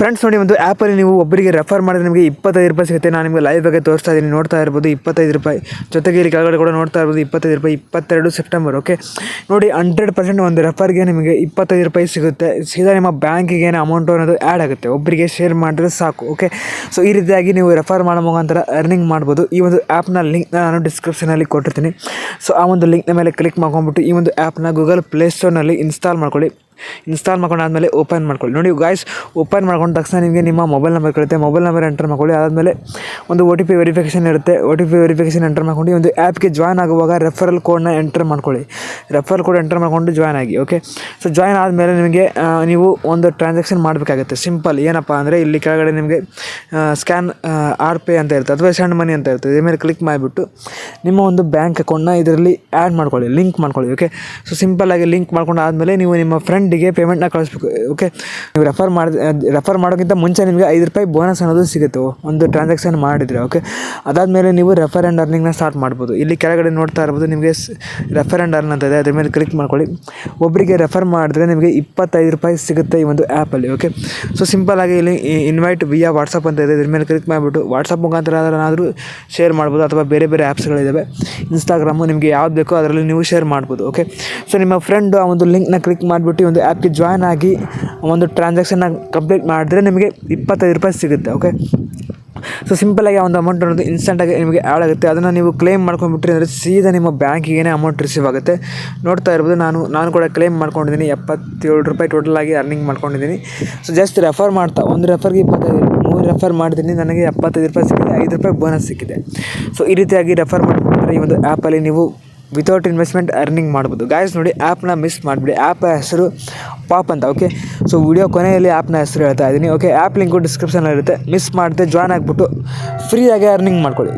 Friends ನೋಡಿ, ಒಂದು ಆ್ಯಪಲ್ಲಿ ನೀವು ಒಬ್ಬರಿಗೆ ರೆಫರ್ ಮಾಡಿದ್ರೆ ನಿಮಗೆ 25 ರೂಪಾಯಿ ಸಿಗುತ್ತೆ. ನಾನು ನಿಮಗೆ ಲೈವ್ ಆಗಿ ತೋರಿಸ್ತಾ ಇದ್ದೀನಿ, ನೋಡ್ತಾ ಇರ್ಬೋದು 25 ರೂಪಾಯಿ. ಜೊತೆಗೆ ಇಲ್ಲಿ ಕೆಳಗಡೆ ಕೂಡ ನೋಡ್ತಾ ಇರ್ಬೋದು 25 ರೂಪಾಯಿ. 22 ಸೆಪ್ಟೆಂಬರ್. ಓಕೆ ನೋಡಿ, 100% ಒಂದು ರೆಫರ್ಗೆ ನಿಮಗೆ 25 ರೂಪಾಯಿ ಸಿಗುತ್ತೆ. ಸೀದಾ ನಿಮ್ಮ ಬ್ಯಾಂಕಿಗೆ ಅಮೌಂಟು ಅನ್ನೋದು ಆ್ಯಡ್ ಆಗುತ್ತೆ. ಒಬ್ಬರಿಗೆ ಶೇರ್ ಮಾಡಿದ್ರೆ ಸಾಕು. ಓಕೆ, ಸೊ ಈ ರೀತಿಯಾಗಿ ನೀವು ರೆಫರ್ ಮಾಡೋ ಮುಖಾಂತರ ಅರ್ನಿಂಗ್ ಮಾಡ್ಬೋದು. ಈ ಒಂದು ಆ್ಯಪ್ನ ಲಿಂಕ್ನ ನಾನು ಡಿಸ್ಕ್ರಿಪ್ಷನಲ್ಲಿ ಕೊಟ್ಟಿರ್ತೀನಿ. ಸೊ ಆ ಒಂದು ಲಿಂಕ್ನ ಮೇಲೆ ಕ್ಲಿಕ್ ಮಾಡ್ಕೊಂಡ್ಬಿಟ್ಟು ಈ ಒಂದು ಆ್ಯಪ್ನ ಗೂಗಲ್ ಪ್ಲೇಸ್ಟೋರ್ನಲ್ಲಿ ಇನ್ಸ್ಟಾಲ್ ಮಾಡ್ಕೊಳ್ಳಿ. ಇನ್ಸ್ಟಾಲ್ ಮಾಡ್ಕೊಂಡಾದ್ಮೇಲೆ ಓಪನ್ ಮಾಡ್ಕೊಳ್ಳಿ. ನೋಡಿ ಗಾಯ್ಸ್, ಓಪನ್ ಮಾಡ್ಕೊಂಡ ತಕ್ಷಣ ನಿಮಗೆ ನಿಮ್ಮ ಮೊಬೈಲ್ ನಂಬರ್ ಕೇಳುತ್ತೆ. ಮೊಬೈಲ್ ನಂಬರ್ ಎಂಟರ್ ಮಾಡ್ಕೊಳ್ಳಿ. ಆದಮೇಲೆ ಒಂದು OTP ವೆರಿಫಿಕೇಷನ್ ಇರುತ್ತೆ. OTP ವೆರಿಫಿಕೇಷನ್ ಎಂಟರ್ ಮಾಡ್ಕೊಂಡು ಈ ಒಂದು ಆ್ಯಪ್ಗೆ ಜಾಯ್ನ್ ಆಗುವಾಗ ರೆಫರಲ್ ಕೋಡ್ನ ಎಂಟರ್ ಮಾಡ್ಕೊಳ್ಳಿ. ರೆಫರಲ್ ಕೋಡ್ ಎಂಟರ್ ಮಾಡ್ಕೊಂಡು ಜಾಯ್ನ್ ಆಗಿ. ಓಕೆ, ಸೊ ಜಾಯ್ನ್ ಆದಮೇಲೆ ನಿಮಗೆ ನೀವು ಒಂದು ಟ್ರಾನ್ಸಾಕ್ಷನ್ ಮಾಡಬೇಕಾಗುತ್ತೆ. ಸಿಂಪಲ್ ಏನಪ್ಪ ಅಂದರೆ, ಇಲ್ಲಿ ಕೆಳಗಡೆ ನಿಮಗೆ ಸ್ಕ್ಯಾನ್ ಆರ್ ಪೇ ಅಂತ ಇರುತ್ತೆ, ಅಥವಾ ಸೆಂಡ್ ಮನಿ ಅಂತ ಇರುತ್ತೆ. ಇದ್ರ ಮೇಲೆ ಕ್ಲಿಕ್ ಮಾಡಿಬಿಟ್ಟು ನಿಮ್ಮ ಒಂದು ಬ್ಯಾಂಕ್ ಅಕೌಂಟ್ನ ಇದರಲ್ಲಿ ಆ್ಯಡ್ ಮಾಡ್ಕೊಳ್ಳಿ, ಲಿಂಕ್ ಮಾಡ್ಕೊಳ್ಳಿ. ಓಕೆ, ಸೊ ಸಿಂಪಲ್ಲಾಗಿ ಲಿಂಕ್ ಮಾಡ್ಕೊಂಡು ಆದಮೇಲೆ ನೀವು ನಿಮ್ಮ ಫ್ರೆಂಡಿಗೆ ಪೇಮೆಂಟ್ನ ಕಳಿಸ್ಬೇಕು. ಓಕೆ, ನೀವು ರೆಫರ್ ಮಾಡೋಕ್ಕಿಂತ ಮುಂಚೆ ನಿಮಗೆ 5 ರೂಪಾಯಿ ಬೋನಸ್ ಅನ್ನೋದು ಸಿಗುತ್ತೆ ಒಂದು ಟ್ರಾನ್ಸಾಕ್ಷನ್ ಮಾಡಿದರೆ. ಓಕೆ, ಅದಾದಮೇಲೆ ನೀವು ರೆಫರ್ ಆ್ಯಂಡ್ ಅರ್ನಿಂಗ್ನ ಸ್ಟಾರ್ಟ್ ಮಾಡ್ಬೋದು. ಇಲ್ಲಿ ಕೆಳಗಡೆ ನೋಡ್ತಾ ಇರ್ಬೋದು ನಿಮಗೆ ರೆಫರ್ ಆ್ಯಂಡ್ ಅರ್ನ್ ಅಂತ ಇದೆ, ಅದ್ರ ಮೇಲೆ ಕ್ಲಿಕ್ ಮಾಡ್ಕೊಳ್ಳಿ. ಒಬ್ಬರಿಗೆ ರೆಫರ್ ಮಾಡಿದ್ರೆ ನಿಮಗೆ 25 ರೂಪಾಯಿ ಸಿಗುತ್ತೆ ಈ ಒಂದು ಆ್ಯಪಲ್ಲಿ. ಓಕೆ, ಸೊ ಸಿಂಪಲ್ಲಾಗಿ ಇಲ್ಲಿ ಇನ್ವೈಟ್ ವಿಯಾ ವಾಟ್ಸಪ್ ಅಂತ ಇದೆ, ಇದ್ರ ಮೇಲೆ ಕ್ಲಿಕ್ ಮಾಡಿಬಿಟ್ಟು ವಾಟ್ಸಪ್ ಮುಖಾಂತರ ಏನಾದರೂ ಶೇರ್ ಮಾಡ್ಬೋದು, ಅಥವಾ ಬೇರೆ ಬೇರೆ ಆ್ಯಪ್ಸ್ಗಳಿದ್ದಾವೆ. ಇನ್ಸ್ಟಾಗ್ರಾಮು ನಿಮಗೆ ಯಾವ್ದು ಬೇಕೋ ಅದರಲ್ಲಿ ನೀವು ಶೇರ್ ಮಾಡ್ಬೋದು. ಓಕೆ, ಸೊ ನಿಮ್ಮ ಫ್ರೆಂಡು ಆ ಒಂದು ಲಿಂಕ್ನ ಕ್ಲಿಕ್ ಮಾಡಿಬಿಟ್ಟು ಒಂದು ಆ್ಯಪ್ಗೆ ಜಾಯ್ನ್ ಆಗಿ ಒಂದು ಟ್ರಾನ್ಸಾಕ್ಷನ್ನ ಕಂಪ್ಲೀಟ್ ಮಾಡಿದ್ರೆ ನಿಮಗೆ 25 ರೂಪಾಯಿ ಸಿಗುತ್ತೆ. ಓಕೆ, ಸೊ ಸಿಂಪಲ್ಲಾಗಿ ಆ ಒಂದು ಅಮೌಂಟ್ ಅನ್ನೋದು ಇನ್ಸ್ಟೆಂಟಾಗಿ ನಿಮಗೆ ಆ್ಯಡ್ ಆಗುತ್ತೆ. ಅದನ್ನು ನೀವು ಕ್ಲೇಮ್ ಮಾಡ್ಕೊಂಡ್ಬಿಟ್ರೆ ಅಂದರೆ ಸೀದಾ ನಿಮ್ಮ ಬ್ಯಾಂಕಿಗೆ ಅಮೌಂಟ್ ರಿಸೀವ್ ಆಗುತ್ತೆ. ನೋಡ್ತಾ ಇರ್ಬೋದು, ನಾನು ಕೂಡ ಕ್ಲೇಮ್ ಮಾಡ್ಕೊಂಡಿದ್ದೀನಿ. 77 ರೂಪಾಯಿ ಟೋಟಲಾಗಿ ಅರ್ನಿಂಗ್ ಮಾಡ್ಕೊಂಡಿದ್ದೀನಿ. ಸೊ ಜಸ್ಟ್ ರೆಫರ್ ಮಾಡ್ತಾ ಒಂದು ರೆಫರ್ಗೆ 25, 3 ರೆಫರ್ ಮಾಡಿದ್ದೀನಿ, ನನಗೆ 75 ರೂಪಾಯಿ ಸಿಕ್ಕಿದೆ, 5 ರೂಪಾಯಿ ಬೋನಸ್ ಸಿಕ್ಕಿದೆ. ಸೊ ಈ ರೀತಿಯಾಗಿ ರೆಫರ್ ಮಾಡಿಕೊಂಡ್ರೆ ಈ ಒಂದು ಆ್ಯಪಲ್ಲಿ ನೀವು ವಿತೌಟ್ ಇನ್ವೆಸ್ಟ್ಮೆಂಟ್ ಅರ್ನಿಂಗ್ ಮಾಡ್ಬೋದು. ಗಾಯ್ಸ್ ನೋಡಿ, ಆ್ಯಪ್ನ ಮಿಸ್ ಮಾಡಿಬಿಡಿ. ಆ್ಯಪ್ ಹೆಸರು ಪಾಪ್ ಅಂತ. ಓಕೆ, ಸೊ ವಿಡಿಯೋ ಕೊನೆಯಲ್ಲಿ ಆ್ಯಪ್ನ ಹೆಸರು ಹೇಳ್ತಾ ಇದ್ದೀನಿ. ಓಕೆ, ಆ್ಯಪ್ ಲಿಂಕು ಡಿಸ್ಕ್ರಿಪ್ಷನಲ್ಲಿರುತ್ತೆ. ಮಿಸ್ ಮಾಡದೆ ಜಾಯ್ನ್ ಆಗಿಬಿಟ್ಟು ಫ್ರೀಯಾಗಿ ಅರ್ನಿಂಗ್ ಮಾಡ್ಕೊಳ್ಳಿ.